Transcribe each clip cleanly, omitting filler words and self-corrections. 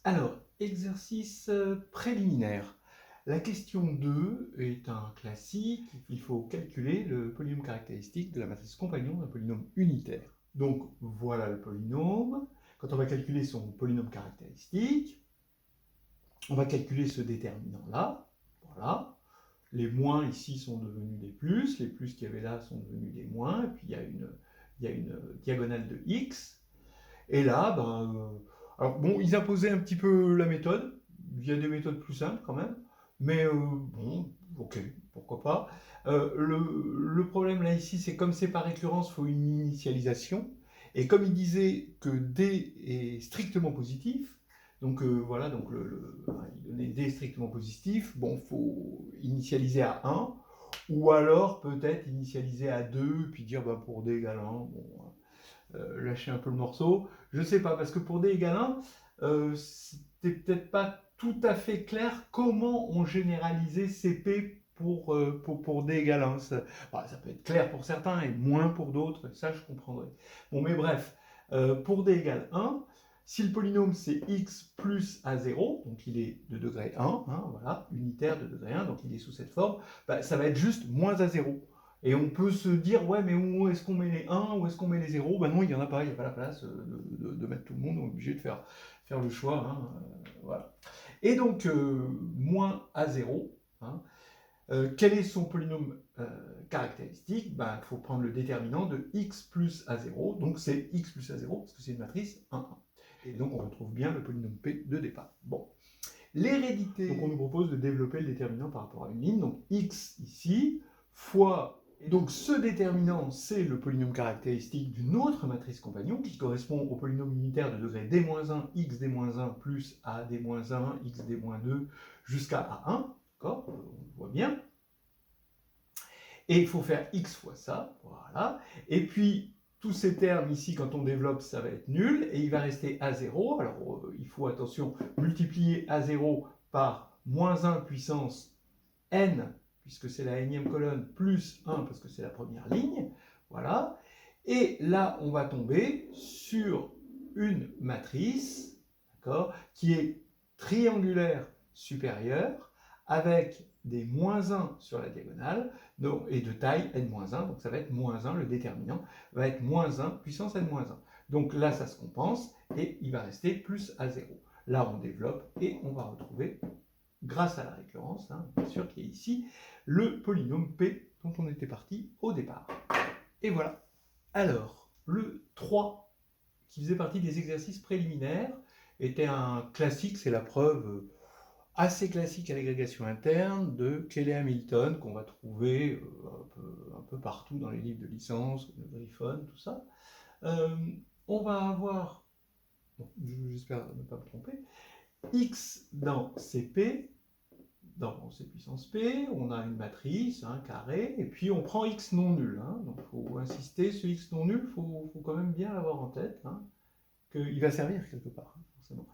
Alors, exercice préliminaire. La question 2 est un classique. Il faut calculer le polynôme caractéristique de la matrice compagnon d'un polynôme unitaire. Donc, voilà le polynôme. Quand on va calculer son polynôme caractéristique, on va calculer ce déterminant-là. Voilà. Les moins ici sont devenus des plus. Les plus qu'il y avait là sont devenus des moins. Et puis, il y a une diagonale de x. Et là, alors bon, ils imposaient un petit peu la méthode. Il y a des méthodes plus simples quand même. Mais bon, ok, pourquoi pas. Le problème là ici, c'est comme c'est par récurrence, il faut une initialisation. Et comme il disait que D est strictement positif, donc voilà, donc il donnait D strictement positif, bon, il faut initialiser à 1, ou alors peut-être initialiser à 2, puis dire pour D égale 1, bon, lâcher un peu le morceau. Je sais pas, parce que pour D égale 1, c'était peut-être pas tout à fait clair comment on généralisait CP pour D égale 1. Ça peut être clair pour certains et moins pour d'autres, ça je comprendrai. Bon, mais bref, pour D égale 1, si le polynôme c'est x plus A0, donc il est de degré 1, hein, voilà, unitaire de degré 1, donc il est sous cette forme, ça va être juste moins A0. Et on peut se dire, ouais, mais où est-ce qu'on met les 1, où est-ce qu'on met les 0? Ben non, il n'y en a pas, il n'y a pas la place de mettre tout le monde, on est obligé de faire le choix. Hein, voilà. Et donc, moins A0, hein, quel est son polynôme caractéristique? Il faut prendre le déterminant de x plus A0, donc c'est x plus A0, parce que c'est une matrice 1, 1. Et donc, on retrouve bien le polynôme P de départ. Bon. L'hérédité, donc on nous propose de développer le déterminant par rapport à une ligne, donc x ici, fois... Et donc ce déterminant, c'est le polynôme caractéristique d'une autre matrice compagnon qui correspond au polynôme unitaire de degré d-1, x d-1 plus a d-1, x d-2 jusqu'à a1, d'accord, on le voit bien. Et il faut faire x fois ça, voilà. Et puis, tous ces termes ici, quand on développe, ça va être nul, et il va rester A0. Alors, il faut, attention, multiplier A0 par moins 1 puissance n, puisque c'est la énième colonne, plus 1, parce que c'est la première ligne. Voilà. Et là, on va tomber sur une matrice, d'accord, qui est triangulaire supérieure, avec des moins 1 sur la diagonale, donc, et de taille n-1, donc ça va être moins 1, le déterminant va être moins 1 puissance n-1. Donc là, ça se compense, et il va rester plus A0. Là, on développe, et on va retrouver, grâce à la récurrence, hein, bien sûr, qui est ici, le polynôme P dont on était parti au départ. Et voilà. Alors, le 3, qui faisait partie des exercices préliminaires, était un classique, c'est la preuve assez classique à l'agrégation interne de Cayley-Hamilton, qu'on va trouver un peu partout dans les livres de licence, de Griffon, tout ça. On va avoir, bon, j'espère ne pas me tromper, x dans CP, dans C puissance P, on a une matrice, un carré, et puis on prend x non nul. Hein, donc il faut insister, ce x non nul, il faut quand même bien l'avoir en tête, hein, qu'il va servir quelque part, forcément.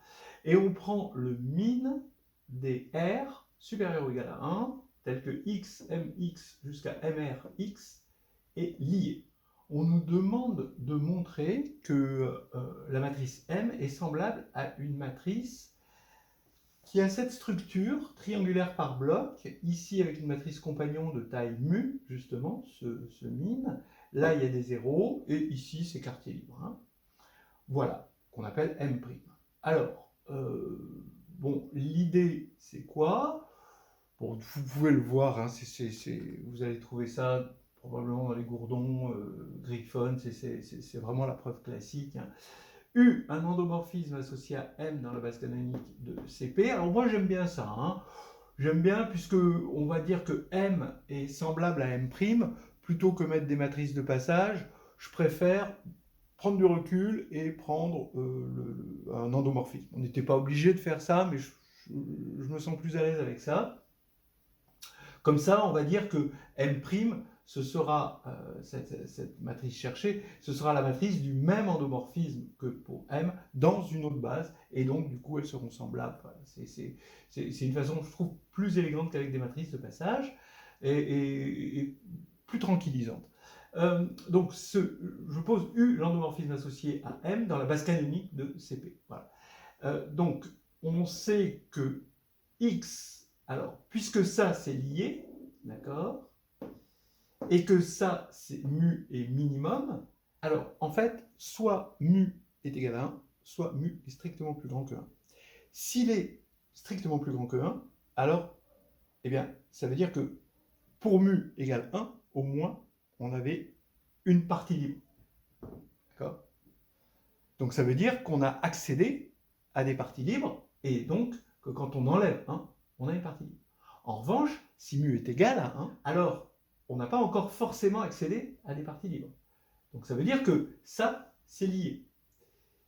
Et on prend le min des r supérieur ou égal à 1, tel que x, mx jusqu'à mrx est lié. On nous demande de montrer que la matrice M est semblable à une matrice qui a cette structure triangulaire par bloc, ici avec une matrice compagnon de taille mu, justement, ce min. Là, il y a des zéros, et ici, c'est quartier libre. Hein. Voilà, qu'on appelle M'. Alors, bon, l'idée, c'est quoi? Bon, vous pouvez le voir, hein, vous allez trouver ça probablement dans les gourdons, Griffon, c'est vraiment la preuve classique. Hein. U, un endomorphisme associé à M dans la base canonique de CP. Alors moi j'aime bien ça. Hein. J'aime bien puisque on va dire que M est semblable à M', plutôt que mettre des matrices de passage, je préfère prendre du recul et prendre un endomorphisme. On n'était pas obligé de faire ça, mais je me sens plus à l'aise avec ça. Comme ça, on va dire que M', ce sera, cette matrice cherchée, ce sera la matrice du même endomorphisme que pour M dans une autre base, et donc du coup elles seront semblables. Voilà. C'est une façon, je trouve, plus élégante qu'avec des matrices de passage, et plus tranquillisante. Donc je pose U, l'endomorphisme associé à M, dans la base canonique de CP. Voilà. Donc on sait que x, alors, puisque ça c'est lié, d'accord, et que ça c'est mu est minimum, alors en fait, soit mu est égal à 1, soit mu est strictement plus grand que 1. S'il est strictement plus grand que 1, alors, eh bien, ça veut dire que pour mu égale 1, au moins, on avait une partie libre. D'accord? Donc ça veut dire qu'on a accédé à des parties libres, et donc que quand on enlève 1, on a une partie libre. En revanche, si mu est égal à 1, alors on n'a pas encore forcément accédé à des parties libres. Donc ça veut dire que ça, c'est lié.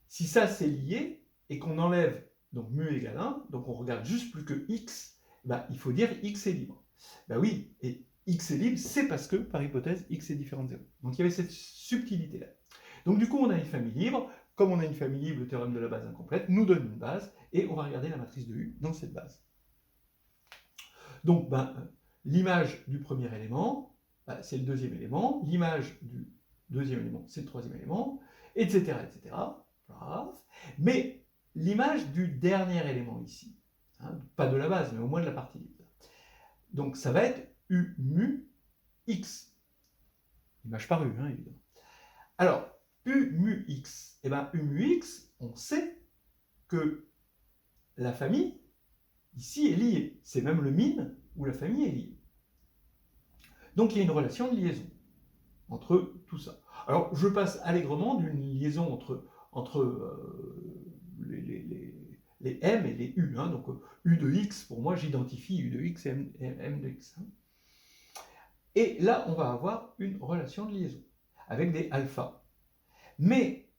Si ça, c'est lié, et qu'on enlève donc mu égale 1, donc on regarde juste plus que x, bah, il faut dire x est libre. Bah oui, et x est libre, c'est parce que, par hypothèse, x est différent de 0. Donc il y avait cette subtilité-là. Donc du coup, on a une famille libre. Comme on a une famille libre, le théorème de la base incomplète nous donne une base, et on va regarder la matrice de U dans cette base. Donc, l'image du premier élément, c'est le deuxième élément, l'image du deuxième élément, c'est le troisième élément, etc., etc. Bref. Mais l'image du dernier élément ici, hein, pas de la base, mais au moins de la partie libre. Donc, ça va être U mu x. Image par U, hein, évidemment. Alors, U mu x, eh bien, U mu x, on sait que la famille, ici, est liée. C'est même le min où la famille est liée. Donc, il y a une relation de liaison entre tout ça. Alors, je passe allègrement d'une liaison entre les m et les u. Hein. Donc, u de x, pour moi, j'identifie u de x et m de x. Hein. Et là, on va avoir une relation de liaison avec des alpha. Mais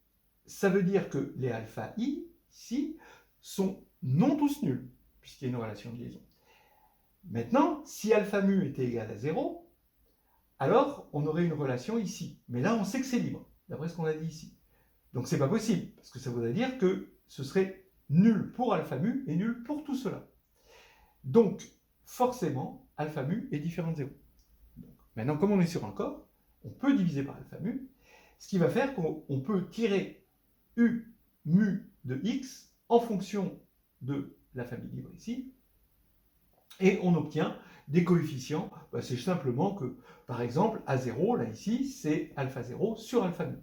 ça veut dire que les alpha i, ici, sont non tous nuls, puisqu'il y a une relation de liaison. Maintenant, si alpha mu était égal à 0, alors on aurait une relation ici. Mais là, on sait que c'est libre, d'après ce qu'on a dit ici. Donc c'est pas possible, parce que ça voudrait dire que ce serait nul pour alpha mu et nul pour tout cela. Donc, forcément, alpha mu est différent de 0. Donc, maintenant, comme on est sur un corps, on peut diviser par alpha mu, ce qui va faire qu'on peut tirer u mu de x en fonction de la famille libre ici, et on obtient des coefficients. C'est simplement que, par exemple, A0, là ici, c'est alpha 0 sur alpha mu.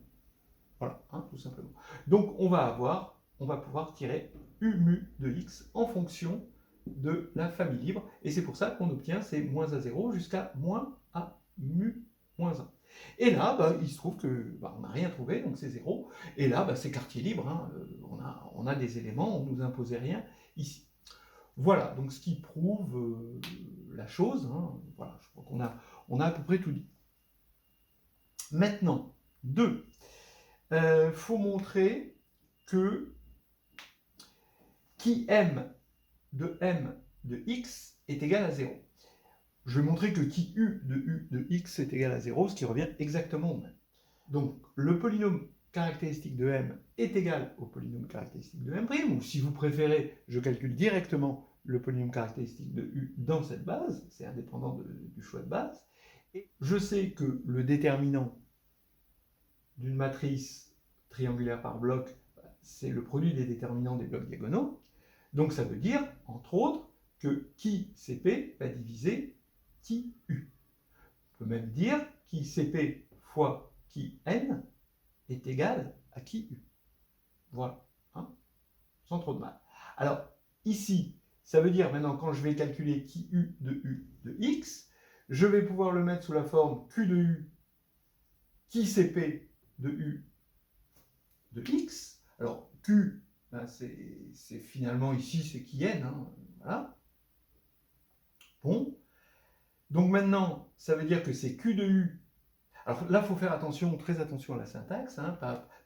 Voilà, hein, tout simplement. Donc on va pouvoir tirer u mu de x en fonction de la famille libre, et c'est pour ça qu'on obtient ces moins A0 jusqu'à moins A mu moins 1. Et là, il se trouve que on n'a rien trouvé, donc c'est 0. Et là, c'est quartier libre, hein, on a des éléments, on ne nous imposait rien ici. Voilà, donc ce qui prouve la chose. Hein, voilà, je crois qu'on a à peu près tout dit. Maintenant, 2. Faut montrer que qui m de x est égal à 0. Je vais montrer que qui u de x est égal à 0, ce qui revient exactement au même. Donc, le polynôme caractéristique de m est égal au polynôme caractéristique de m', ou si vous préférez, je calcule directement le polynôme caractéristique de u dans cette base, c'est indépendant du choix de base, et je sais que le déterminant d'une matrice triangulaire par bloc, c'est le produit des déterminants des blocs diagonaux. Donc ça veut dire, entre autres, que qui Cp va diviser qui U. On peut même dire qui Cp fois qui N est égal à qui U. Voilà, hein, sans trop de mal. Alors, ici, ça veut dire maintenant, quand je vais calculer qui U de X, je vais pouvoir le mettre sous la forme Q de U, qui Cp de U de X. Alors, Q, c'est finalement ici, c'est qui N, hein, voilà. Bon. Donc maintenant, ça veut dire que c'est Q de U. Alors là, il faut faire attention, très attention à la syntaxe, hein,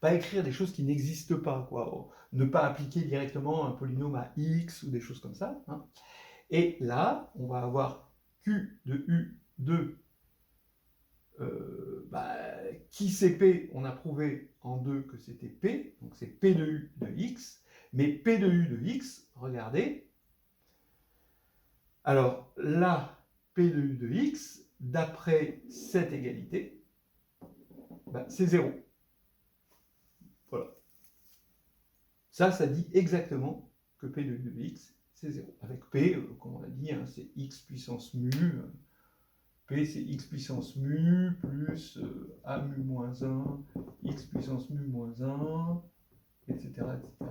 pas écrire des choses qui n'existent pas, quoi. Ne pas appliquer directement un polynôme à X ou des choses comme ça. Hein. Et là, on va avoir Q de U de qui c'est P, on a prouvé en 2 que c'était P, donc c'est P de U de X, mais P de U de X, regardez, alors là, P de U de X, d'après cette égalité, c'est 0. Voilà. Ça dit exactement que P de U de X, c'est 0. Avec P, comme on l'a dit, hein, c'est X puissance mu. P, c'est X puissance mu plus A mu moins 1, X puissance mu moins 1, etc., etc.,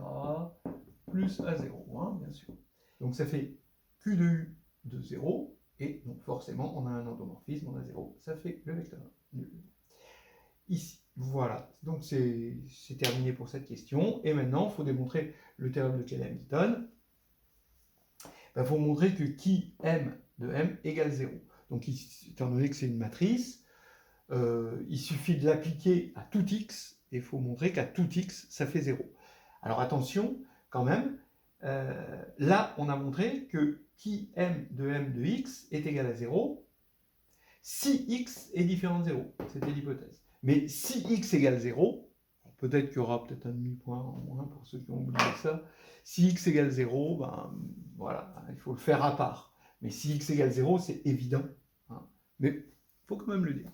plus A0, hein, bien sûr. Donc ça fait Q de U de 0, et donc forcément, on a un endomorphisme, on a 0, ça fait le vecteur nul. Ici, voilà. Donc c'est terminé pour cette question. Et maintenant, il faut démontrer le théorème de Cayley-Hamilton. Il faut montrer que qui M de M égale 0. Donc, étant donné que c'est une matrice, il suffit de l'appliquer à tout x, et il faut montrer qu'à tout x, ça fait 0. Alors attention, quand même, là, on a montré que qui M de x est égal à 0 si x est différent de 0. C'était l'hypothèse. Mais si x égale 0, peut-être qu'il y aura peut-être un demi-point en moins pour ceux qui ont oublié ça. Si x égale 0, ben, voilà, il faut le faire à part. Mais si x égale 0, c'est évident. Hein. Mais il faut quand même le dire.